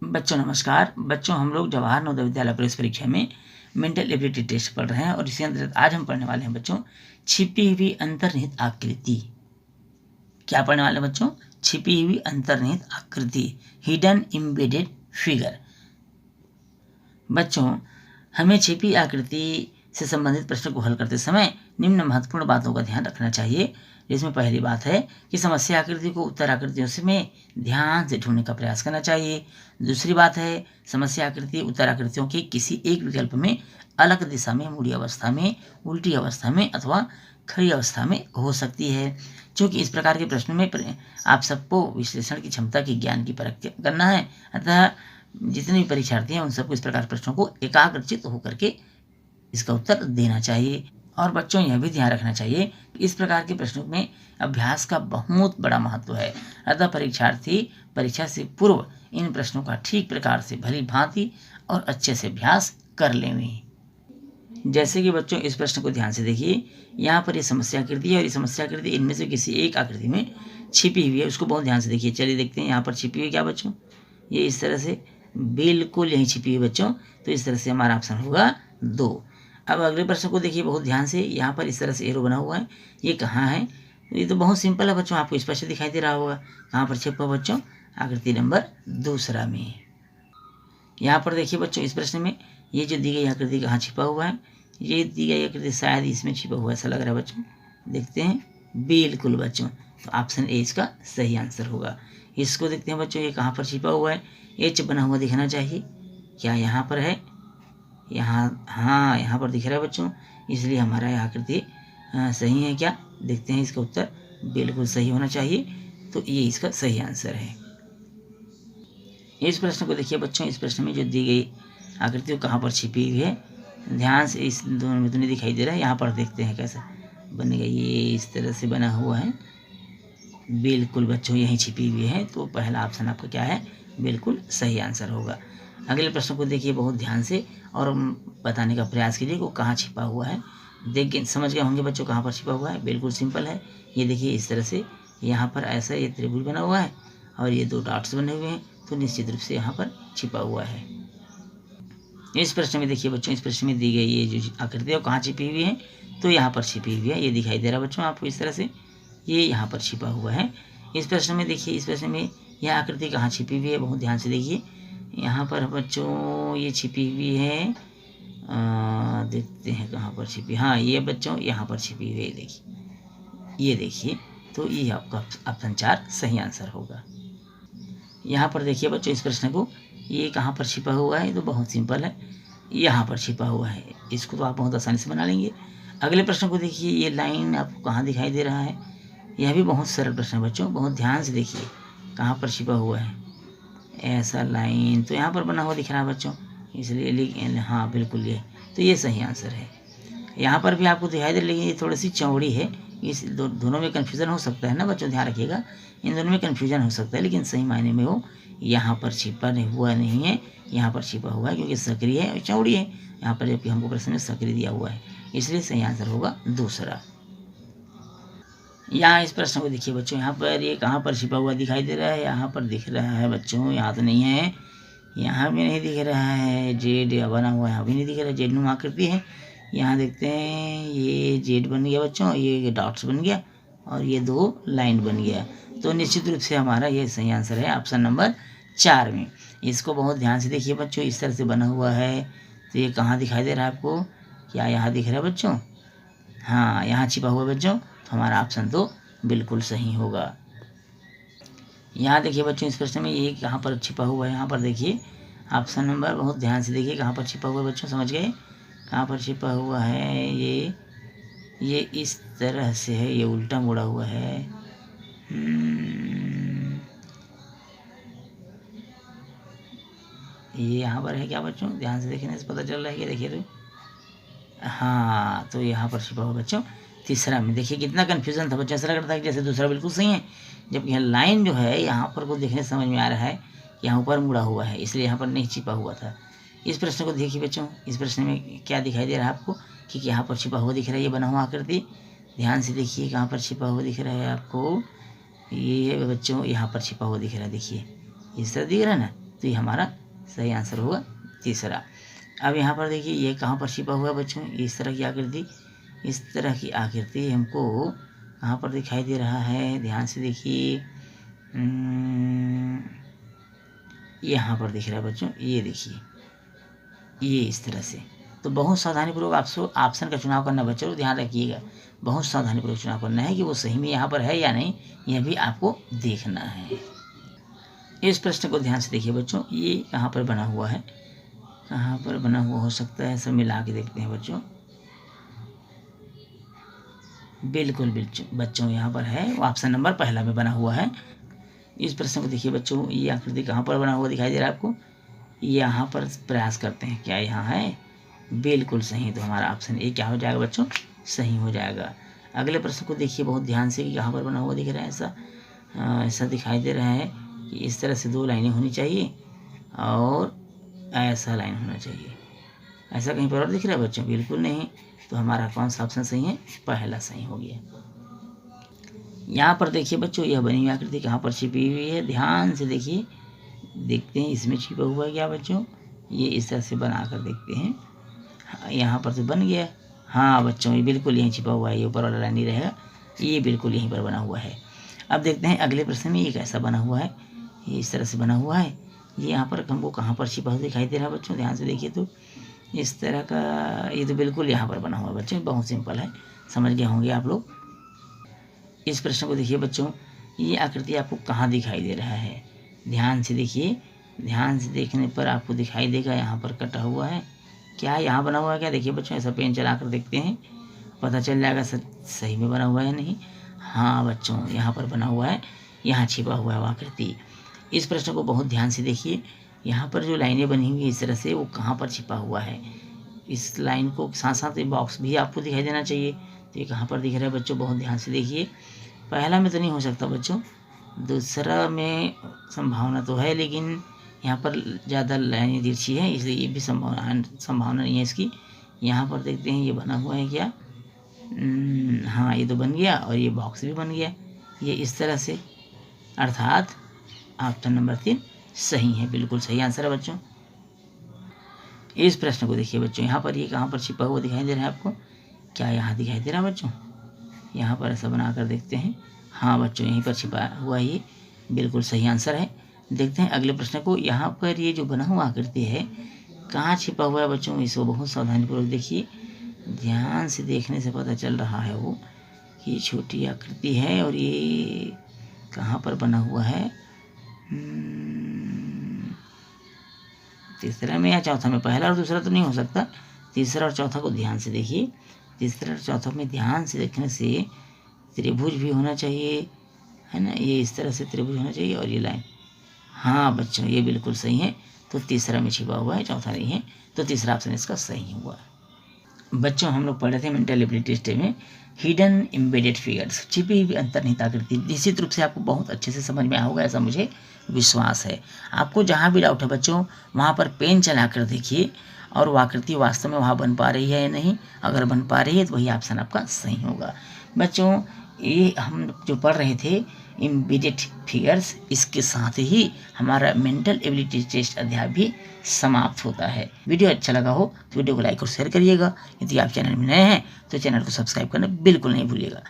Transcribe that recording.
बच्चों नमस्कार। बच्चों हम लोग जवाहर नवोदय विद्यालय प्रवेश परीक्षा में मेंटल एबिलिटी टेस्ट पढ़ रहे हैं और इसी अंतर्गत आज हम पढ़ने वाले हैं बच्चों छिपी हुई अंतर्निहित आकृति। क्या पढ़ने वाले बच्चों? छिपी हुई अंतर्निहित आकृति, हिडन एम्बेडेड फिगर। बच्चों हमें छिपी आकृति से संबंधित प्रश्न को हल करते समय निम्न महत्वपूर्ण बातों का ध्यान रखना चाहिए। जिसमें पहली बात है कि समस्या आकृति को उत्तर आकृतियों से में ध्यान से ढूंढने का प्रयास करना चाहिए। दूसरी बात है समस्या आकृति उत्तर आकृतियों के किसी एक विकल्प में अलग दिशा में, मुड़ी अवस्था में, उल्टी अवस्था में अथवा खड़ी अवस्था में हो सकती है। क्योंकि इस प्रकार के प्रश्न में आप सबको विश्लेषण की क्षमता की ज्ञान की परख करना है, अतः जितने भी परीक्षार्थी हैं उन सबको इस प्रकार प्रश्नों को एकाग्रचित्त होकर के इसका उत्तर देना चाहिए। और बच्चों यह भी ध्यान रखना चाहिए कि इस प्रकार के प्रश्नों में अभ्यास का बहुत बड़ा महत्व है, अतः परीक्षार्थी परीक्षा से पूर्व इन प्रश्नों का ठीक प्रकार से भली भांति और अच्छे से अभ्यास कर लें। जैसे कि बच्चों इस प्रश्न को ध्यान से देखिए, यहाँ पर ये समस्या आकृति है और ये समस्या आकृति इनमें से किसी एक आकृति में छिपी हुई है, उसको बहुत ध्यान से देखिए। चलिए देखते हैं यहाँ पर छिपी हुई क्या बच्चों, ये इस तरह से बिल्कुल यहीं छिपी हुई बच्चों, तो इस तरह से हमारा ऑप्शन होगा 2। अब अगले प्रश्न को देखिए बहुत ध्यान से, यहाँ पर इस तरह से एरो बना हुआ है, ये कहाँ है? ये तो बहुत सिंपल है बच्चों, आपको स्पष्ट दिखाई दे रहा होगा। कहाँ पर छिपा बच्चों? आकृति नंबर 2 में। यहाँ पर देखिए बच्चों इस प्रश्न में ये जो दी गई आकृति कहाँ छिपा हुआ है, ये दी गई आकृति शायद इसमें छिपा हुआ ऐसा लग रहा है बच्चों, देखते हैं। बिल्कुल बच्चों, तो ऑप्शन ए इसका सही आंसर होगा। इसको देखते हैं बच्चों, ये कहाँ पर छिपा हुआ है? एच बना हुआ दिखना चाहिए, क्या यहाँ पर है? यहाँ, हाँ यहाँ पर दिख रहा है बच्चों, इसलिए हमारा यह आकृति सही है क्या? देखते हैं इसका उत्तर बिल्कुल सही होना चाहिए, तो ये इसका सही आंसर है। इस प्रश्न को देखिए बच्चों, इस प्रश्न में जो दी गई आकृति कहाँ पर छिपी हुई है, ध्यान से इस दोनों में तो नहीं दिखाई दे रहा है, यहाँ पर देखते हैं कैसा बनेगा। ये इस तरह से बना हुआ है, बिल्कुल बच्चों यहीं छिपी हुई है, तो पहला ऑप्शन आपका क्या है? बिल्कुल सही आंसर होगा। अगले प्रश्न को देखिए बहुत ध्यान से और बताने का प्रयास कीजिए वो कहाँ छिपा हुआ है। देख के समझ गए होंगे बच्चों कहाँ पर छिपा हुआ है, बिल्कुल सिंपल है। ये देखिए इस तरह से यहाँ पर ऐसा ये त्रिभुज बना हुआ है और ये 2 डॉट्स बने हुए हैं, तो निश्चित रूप से यहाँ पर छिपा हुआ है। इस प्रश्न में देखिए बच्चों, इस प्रश्न में दी गई ये जो आकृति है वो कहाँ छिपी हुई है, तो यहाँ पर छिपी हुई है, ये दिखाई दे रहा है बच्चों आपको इस तरह से, ये यहाँ पर छिपा हुआ है। इस प्रश्न में देखिए, इस प्रश्न में यह आकृति कहाँ छिपी हुई है, बहुत ध्यान से देखिए। यहाँ पर बच्चों ये छिपी हुई है, देखते हैं कहाँ पर छिपी, हाँ ये बच्चों यहाँ पर छिपी हुई है, देखिए ये देखिए, तो ये आपका ऑप्शन 4 सही आंसर होगा। यहाँ पर देखिए बच्चों इस प्रश्न को, ये कहाँ पर छिपा हुआ है, तो बहुत सिंपल है, यहाँ पर छिपा हुआ है, इसको तो आप बहुत आसानी से बना लेंगे। अगले प्रश्न को देखिए, ये लाइन आपको कहाँ दिखाई दे रहा है, यह भी बहुत सरल प्रश्न है बच्चों, बहुत ध्यान से देखिए कहाँ पर छिपा हुआ है। ऐसा लाइन तो यहाँ पर बना हुआ दिख रहा है बच्चों, इसलिए हाँ बिल्कुल ये, तो ये सही आंसर है। यहाँ पर भी आपको दिखाई दे, लेकिन ये थोड़ी सी चौड़ी है, इस दोनों में कन्फ्यूज़न हो सकता है ना बच्चों, ध्यान रखिएगा, इन दोनों में कन्फ्यूजन हो सकता है, लेकिन सही मायने में वो यहाँ पर छिपा हुआ नहीं है, यहाँ पर छिपा हुआ है क्योंकि सक्रिय है और चौड़ी है, यहाँ पर जबकि हमको प्रश्न में सक्रिय दिया हुआ है, इसलिए सही आंसर होगा 2। यहाँ इस प्रश्न को देखिए बच्चों, यहाँ पर ये कहाँ पर छिपा हुआ दिखाई दे रहा है, यहाँ पर दिख रहा है बच्चों, यहाँ तो नहीं है, यहाँ भी नहीं दिख रहा है, जेड बना हुआ यहाँ भी नहीं दिख रहा है, जेड नुमा आकृति है। यहाँ देखते हैं ये जेड बन गया बच्चों, ये डॉट्स बन गया और ये 2 लाइन बन गया, तो निश्चित रूप से हमारा ये सही आंसर है ऑप्शन नंबर 4 में। इसको बहुत ध्यान से देखिए बच्चों, इस तरह से बना हुआ है, तो ये कहाँ दिखाई दे रहा है आपको, क्या यहाँ दिख रहा है बच्चों? हाँ यहाँ छिपा हुआ बच्चों, तो हमारा ऑप्शन तो बिल्कुल सही होगा। यहाँ देखिए बच्चों इस प्रश्न में ये कहाँ पर छिपा हुआ है, यहाँ पर देखिए ऑप्शन नंबर, बहुत ध्यान से देखिए कहाँ पर छिपा हुआ है बच्चों, समझ गए कहाँ पर छिपा हुआ है? ये इस तरह से है, ये उल्टा मुड़ा हुआ है, ये यहाँ पर है क्या बच्चों? ध्यान से देखने से पता चल रहा है कि देखिए तो, हाँ तो यहाँ पर छिपा हुआ बच्चों 3 में। देखिए कितना कन्फ्यूजन था बच्चों, ऐसा लग रहा था कि जैसे दूसरा बिल्कुल सही है, जबकि यह लाइन जो है यहाँ पर को देखने समझ में आ रहा है यहाँ ऊपर मुड़ा हुआ है, इसलिए यहाँ पर नहीं छिपा हुआ था। इस प्रश्न को देखिए बच्चों, इस प्रश्न में क्या दिखाई दे रहा है आपको कि यहाँ पर छिपा हुआ दिख रहा है, ये बना हुआ आकृति, ध्यान से देखिए कहाँ पर छिपा हुआ दिख रहा है आपको, ये बच्चों यहाँ पर छिपा हुआ दिख रहा है, देखिए इस तरह दिख रहा है ना, तो ये हमारा सही आंसर होगा तीसरा। अब यहाँ पर देखिए ये कहाँ पर छिपा हुआ है बच्चों, इस तरह की आकृति, इस तरह की आकृति हमको कहाँ पर दिखाई दे रहा है, ध्यान से देखिए। यहाँ पर दिख रहा है बच्चों, ये देखिए, ये इस तरह से। तो बहुत सावधानीपूर्वक आपको ऑप्शन का चुनाव करना बच्चों, ध्यान रखिएगा, बहुत सावधानीपूर्वक चुनाव करना है कि वो सही में यहाँ पर है या नहीं, यह भी आपको देखना है। इस प्रश्न को ध्यान से देखिए बच्चों, ये कहाँ पर बना हुआ है, कहाँ पर बना हुआ हो सकता है, सब मिला के देखते हैं बच्चों। बिल्कुल बच्चों यहाँ पर है, वो ऑप्शन नंबर पहला में बना हुआ है। इस प्रश्न को देखिए बच्चों, ये आकृति कहाँ पर बना हुआ दिखाई दे रहा है आपको, यहाँ पर प्रयास करते हैं, क्या यहाँ है, बिल्कुल सही। तो हमारा ऑप्शन ए क्या हो जाएगा बच्चों, सही हो जाएगा। अगले प्रश्न को देखिए बहुत ध्यान से कि कहाँ पर बना हुआ दिख रहा है, ऐसा दिखाई दे रहा है कि इस तरह से 2 लाइनें होनी चाहिए और ऐसा लाइन होना चाहिए। ऐसा कहीं पर और दिख रहा है बच्चों, बिल्कुल नहीं। तो हमारा कौन सा ऑप्शन सही है, पहला सही हो गया। यहाँ पर देखिए बच्चों, यह बनी हुई आकृति कहाँ पर छिपी हुई है, ध्यान से देखिए, देखते हैं इसमें छिपा हुआ है क्या बच्चों, ये इस तरह से बना कर देखते हैं। यहाँ पर तो बन गया, हाँ बच्चों ये बिल्कुल यहीं छिपा हुआ है, ये ऊपर वाला लाइन नहीं रहेगा, ये बिल्कुल यहीं पर बना हुआ है। अब देखते हैं अगले प्रश्न में ये कैसा बना हुआ है, ये इस तरह से बना हुआ है, ये यहाँ पर हमको कहाँ पर छिपा हुआ दिखाई दे रहा है बच्चों, ध्यान से देखिए। तो इस तरह का, ये तो बिल्कुल यहाँ पर बना हुआ है बच्चों, बहुत सिंपल है, समझ गए होंगे आप लोग। इस प्रश्न को देखिए बच्चों, ये आकृति आपको कहाँ दिखाई दे रहा है, ध्यान से देखिए, ध्यान से देखने पर आपको दिखाई देगा यहाँ पर कटा हुआ है, क्या यहाँ बना हुआ है क्या, देखिए बच्चों ऐसा पेन चला कर देखते हैं, पता चल जाएगा सही में बना हुआ है नहीं। हाँ बच्चों यहाँ पर बना हुआ है, यहाँ छिपा हुआ है वो आकृति। इस प्रश्न को बहुत ध्यान से देखिए, यहाँ पर जो लाइनें बनी हुई है इस तरह से, वो कहाँ पर छिपा हुआ है, इस लाइन को साथ साथ बॉक्स भी आपको दिखाई देना चाहिए। तो ये कहाँ पर दिख रहा है बच्चों, बहुत ध्यान से देखिए। पहला में तो नहीं हो सकता बच्चों, दूसरा में संभावना तो है, लेकिन यहाँ पर ज़्यादा लाइनें तिरछी है, इसलिए ये भी संभावना नहीं है इसकी। यहाँ पर देखते हैं ये बना हुआ है क्या, हाँ ये तो बन गया, और ये बॉक्स भी बन गया, ये इस तरह से, अर्थात ऑप्शन नंबर 3 सही है, बिल्कुल सही आंसर है बच्चों। इस प्रश्न को देखिए बच्चों, यहाँ पर ये कहाँ पर छिपा हुआ दिखाई दे रहा है आपको, क्या यहाँ दिखाई दे रहा है बच्चों, यहाँ पर ऐसा बना कर देखते हैं, हाँ बच्चों यहीं पर छिपा हुआ ये बिल्कुल सही आंसर है। देखते हैं अगले प्रश्न को, यहाँ पर ये जो बना हुआ आकृति है कहाँ छिपा हुआ है बच्चों, इसको बहुत सावधानीपूर्वक देखिए, ध्यान से देखने से पता चल रहा है वो कि छोटी आकृति है, और ये कहाँ पर बना हुआ है, तीसरा में या चौथा में, पहला और दूसरा तो नहीं हो सकता, तीसरा और चौथा को ध्यान से देखिए, तीसरा और चौथा में ध्यान से देखने से त्रिभुज भी होना चाहिए, है ना, ये इस तरह से त्रिभुज होना चाहिए, और ये लाइन, हाँ बच्चों ये बिल्कुल सही है। तो तीसरा में छिपा हुआ है, चौथा नहीं है, तो तीसरा ऑप्शन इसका सही हुआ। बच्चों हम लोग पढ़े थे मेंटल एबिलिटी टेस्ट में हिडन एम्बेडेड फिगर्स, छिपी हुई अंतर्निहित आकृति। निश्चित रूप से आपको बहुत अच्छे से समझ में आया होगा, ऐसा मुझे विश्वास है। आपको जहाँ भी डाउट है बच्चों, वहाँ पर पेन चला कर देखिए, और वो आकृति वास्तव में वहाँ बन पा रही है या नहीं, अगर बन पा रही है तो वही ऑप्शन आपका सही होगा। बच्चों ये हम जो पढ़ रहे थे एम्बेडेड फिगर्स, इसके साथ ही हमारा मेंटल एबिलिटी टेस्ट अध्याय भी समाप्त होता है। वीडियो अच्छा लगा हो तो वीडियो को लाइक और शेयर करिएगा। यदि आप चैनल में नए हैं तो चैनल को सब्सक्राइब करना बिल्कुल नहीं भूलिएगा।